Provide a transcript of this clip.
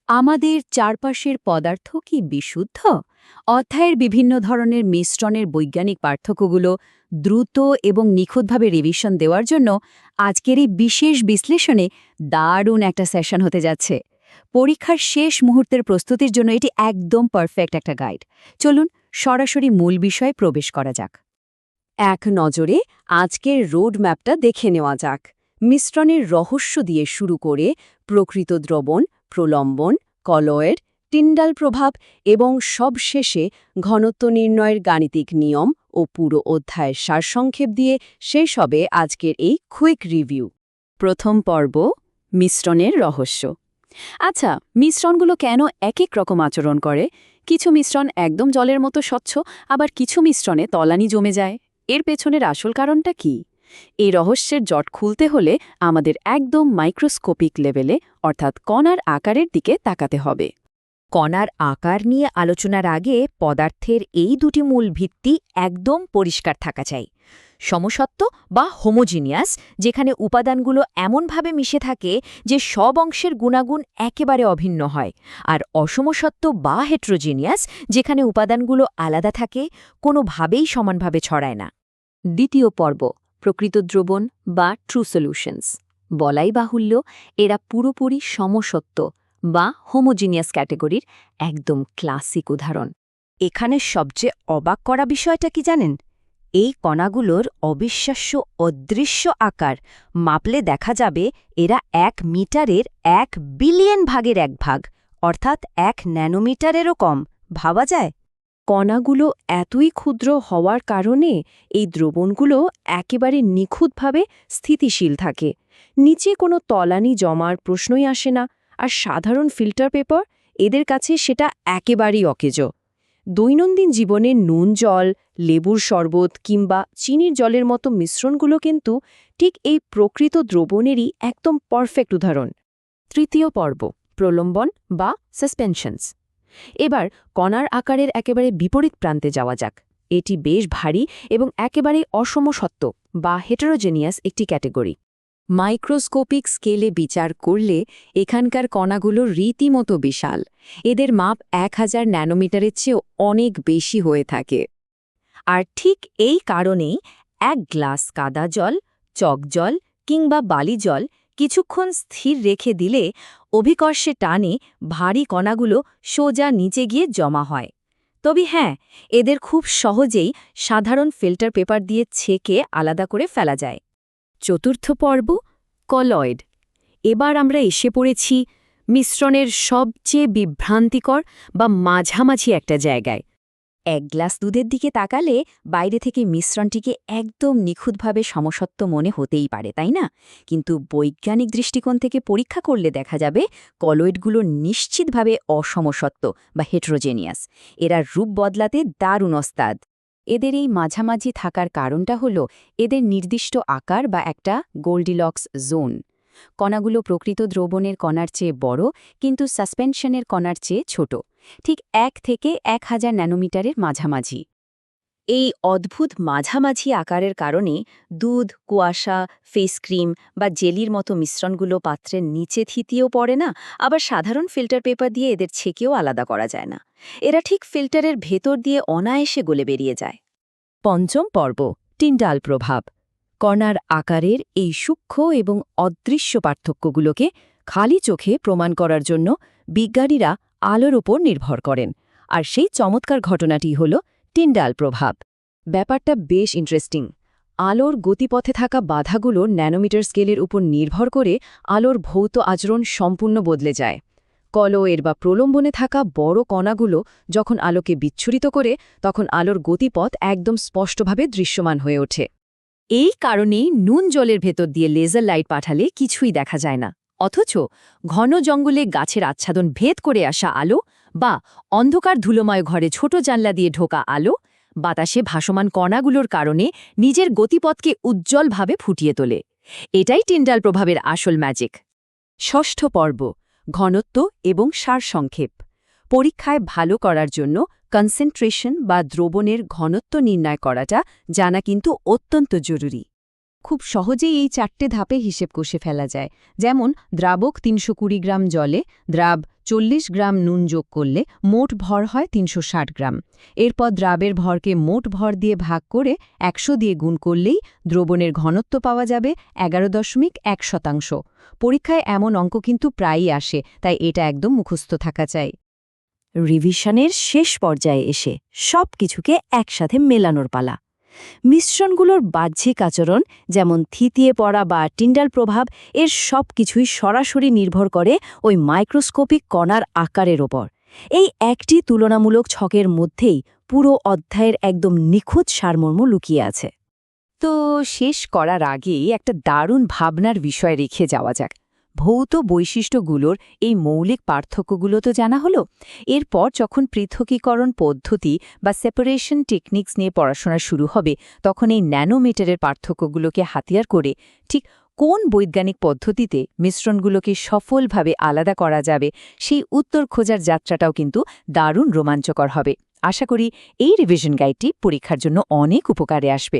আমাদের চারপাশের পদার্থ কি বিশুদ্ধ? অধ্যায়ের বিভিন্ন ধরনের মিশ্রণের বৈজ্ঞানিক পার্থক্যগুলো দ্রুত এবং নিখুঁতভাবে রিভিশন দেওয়ার জন্য আজকের এই বিশেষ বিশ্লেষণে দারুণ একটা সেশন হতে যাচ্ছে। পরীক্ষার শেষ মুহূর্তের প্রস্তুতির জন্য এটি একদম পারফেক্ট একটা গাইড। চলুন সরাসরি মূল বিষয়ে প্রবেশ করা যাক। এক নজরে আজকের রোড ম্যাপটা দেখে নেওয়া যাক। মিশ্রণের রহস্য দিয়ে শুরু করে প্রকৃত দ্রবণ, প্রলম্বন, কলয়েড, টিন্ডাল প্রভাব এবং সবশেষে ঘনত্ব নির্ণয়ের গাণিতিক নিয়ম ও পুরো অধ্যায়ের সারসংক্ষেপ দিয়ে শেষ হবে আজকের এই কুইক রিভিউ। প্রথম পর্ব, মিশ্রণের রহস্য। আচ্ছা, মিশ্রণগুলো কেন এক এক রকম আচরণ করে? কিছু মিশ্রণ একদম জলের মতো স্বচ্ছ, আবার কিছু মিশ্রণে তলানি জমে যায়। এর পেছনের আসল কারণটা কি? এই রহস্যের জট খুলতে হলে আমাদের একদম মাইক্রোস্কোপিক লেভেলে, অর্থাৎ কণার আকারের দিকে তাকাতে হবে। কণার আকার নিয়ে আলোচনার আগে পদার্থের এই দুটি মূল ভিত্তি একদম পরিষ্কার থাকা চাই। সমসত্ব বা হোমোজিনিয়াস, যেখানে উপাদানগুলো এমনভাবে মিশে থাকে যে সব অংশের গুণাগুণ একেবারে অভিন্ন হয়, আর অসমসত্ব বা হেট্রোজিনিয়াস, যেখানে উপাদানগুলো আলাদা থাকে, কোনোভাবেই সমানভাবে ছড়ায় না। দ্বিতীয় পর্ব, প্রকৃত দ্রবণ বা ট্রু সলিউশনস। বলাই বাহুল্য, এরা পুরোপুরি সমসত্ব বা হোমোজিনিয়াস ক্যাটেগরির একদম ক্লাসিক উদাহরণ। এখানে সবচেয়ে অবাক করা বিষয়টা কি জানেন? এই কণাগুলোর অবিশ্বাস্য অদৃশ্য আকার মাপলে দেখা যাবে এরা 1 মিটারের 1 বিলিয়ন ভাগের 1 ভাগ, অর্থাৎ 1 ন্যানোমিটারেরও কম। ভাবা যায়? কণাগুলো এতই ক্ষুদ্র হওয়ার কারণে এই দ্রবণগুলো একেবারে নিখুঁতভাবে স্থিতিশীল থাকে। নিচে কোনো তলানি জমার প্রশ্নই আসে না, আর সাধারণ ফিল্টার পেপার এদের কাছে সেটা একেবারেই অকেজো। দৈনন্দিন জীবনে নুন জল, লেবুর শরবত কিংবা চিনির জলের মতো মিশ্রণগুলো কিন্তু ঠিক এই প্রকৃত দ্রবণেরই একদম পারফেক্ট উদাহরণ। তৃতীয় পর্ব, প্রলম্বন বা সাসপেনশনস। এবার কণার আকারের একেবারে বিপরীত প্রান্তে যাওয়া যাক। এটি বেশ ভারী এবং একেবারে অসমসত্ব বা হেটারোজেনিয়াস একটি ক্যাটেগরি। মাইক্রোস্কোপিক স্কেলে বিচার করলে এখানকার কণাগুলো রীতিমতো বিশাল। এদের মাপ 1000 ন্যানোমিটারের চেয়েও অনেক বেশি হয়ে থাকে। আর ঠিক এই কারণেই 1 গ্লাস কাদা জল, চক জল কিংবা বালি জল কিছুক্ষণ স্থির রেখে দিলে অভিকর্ষে টানে ভারী কণাগুলো সোজা নিচে গিয়ে জমা হয়। তবে হ্যাঁ, এদের খুব সহজেই সাধারণ ফিল্টার পেপার দিয়ে ছেঁকে আলাদা করে ফেলা যায়। চতুর্থ পর্ব, কলয়েড। এবার আমরা এসে পড়েছি মিশ্রণের সবচেয়ে বিভ্রান্তিকর বা মাঝামাঝি একটা জায়গায়। 1 গ্লাস দুধের দিকে তাকালে বাইরে থেকে মিশ্রণটিকে একদম নিখুঁতভাবে সমসত্ব মনে হতেই পারে, তাই না? কিন্তু বৈজ্ঞানিক দৃষ্টিকোণ থেকে পরীক্ষা করলে দেখা যাবে কলয়েডগুলো নিশ্চিতভাবে অসমসত্ব বা হেট্রোজেনিয়াস। এরা রূপ বদলাতে দারুণ ওস্তাদ। এদের এই মাঝামাঝি থাকার কারণটা হলো এদের নির্দিষ্ট আকার বা একটা গোল্ডিলক্স জোন। কণাগুলো প্রকৃত দ্রবণের কণার চেয়ে বড়, কিন্তু সাসপেনশনের কণার চেয়ে ছোট, ঠিক 1 থেকে 1000 ন্যানোমিটারের মাঝামাঝি। এই অদ্ভুত মাঝামাঝি আকারের কারণে দুধ, কুয়াশা, ফেস ক্রিম বা জেলির মতো মিশ্রণগুলো পাত্রের নিচে থিতিয়েও পড়ে না, আবার সাধারণ ফিল্টার পেপার দিয়ে এদের ছেঁকেও আলাদা করা যায় না। এরা ঠিক ফিল্টারের ভেতর দিয়ে অনায়াসে গলে বেরিয়ে যায়। পঞ্চম পর্ব, টিন্ডাল প্রভাব। কণার আকারের এই সূক্ষ্ম এবং অদৃশ্য পার্থক্যগুলোকে খালি চোখে প্রমাণ করার জন্য বিজ্ঞানীরা আলোর ওপর নির্ভর করেন, আর সেই চমৎকার ঘটনাটি হল টিন্ডাল প্রভাব। ব্যাপারটা বেশ ইন্টারেস্টিং। আলোর গতিপথে থাকা বাধাগুলো ন্যানোমিটার স্কেলের উপর নির্ভর করে আলোর ভৌত আচরণ সম্পূর্ণ বদলে যায়। কলয়েড বা প্রলম্বনে থাকা বড় কণাগুলো যখন আলোকে বিচ্ছুরিত করে, তখন আলোর গতিপথ একদম স্পষ্টভাবে দৃশ্যমান হয়ে ওঠে। এই কারণেই নুন জলের ভেতর দিয়ে লেজার লাইট পাঠালে কিছুই দেখা যায় না, অথচ ঘন জঙ্গলে গাছের আচ্ছাদন ভেদ করে আসা আলো বা অন্ধকার ধুলোময় ঘরে ছোট জানলা দিয়ে ঢোকা আলো বাতাসে ভাসমান কণাগুলোর কারণে নিজের গতিপথকে উজ্জ্বলভাবে ফুটিয়ে তোলে। এটাই টিন্ডাল প্রভাবের আসল ম্যাজিক। ষষ্ঠ পর্ব, ঘনত্ব এবং সারসংক্ষেপ। পরীক্ষায় ভালো করার জন্য কনসেন্ট্রেশন বা দ্রবণের ঘনত্ব নির্ণয় করাটা জানা কিন্তু অত্যন্ত জরুরি। খুব সহজেই এই 4টে ধাপে হিসেব কষে ফেলা যায়। যেমন দ্রাবক 320 গ্রাম জলে দ্রাব 40 গ্রাম নুন যোগ করলে মোট ভর হয় 360 গ্রাম। এরপর দ্রাবের ভরকে মোট ভর দিয়ে ভাগ করে 100 দিয়ে গুণ করলেই দ্রবণের ঘনত্ব পাওয়া যাবে 11.1%। পরীক্ষায় এমন অঙ্ক কিন্তু প্রায়ই আসে, তাই এটা একদম মুখস্থ থাকা চাই। রিভিশনের শেষ পর্যায়ে এসে সব কিছুকে একসাথে মেলানোর পালা। মিশ্রণগুলোর বাহ্যিক আচরণ, যেমন থিতিয়ে পড়া বা টিন্ডাল প্রভাব, এর সব কিছুই সরাসরি নির্ভর করে ওই মাইক্রোস্কোপিক কণার আকারের ওপর। এই একটি তুলনামূলক ছকের মধ্যেই পুরো অধ্যায়ের একদম নিখুঁত সারমর্ম লুকিয়ে আছে। তো শেষ করার আগেই একটা দারুণ ভাবনার বিষয় রেখে যাওয়া যাক। ভৌত বৈশিষ্ট্যগুলোর এই মৌলিক পার্থক্যগুলো তো জানা হলো। এরপর যখন পৃথকীকরণ পদ্ধতি বা সেপারেশন টেকনিক্স নিয়ে পড়াশোনা শুরু হবে, তখন এই ন্যানোমিটারের পার্থক্যগুলোকে হাতিয়ার করে ঠিক কোন বৈজ্ঞানিক পদ্ধতিতে মিশ্রণগুলোকে সফলভাবে আলাদা করা যাবে, সেই উত্তর খোঁজার যাত্রাটাও কিন্তু দারুণ রোমাঞ্চকর হবে। আশা করি এই রিভিশন গাইডটি পরীক্ষার জন্য অনেক উপকারে আসবে।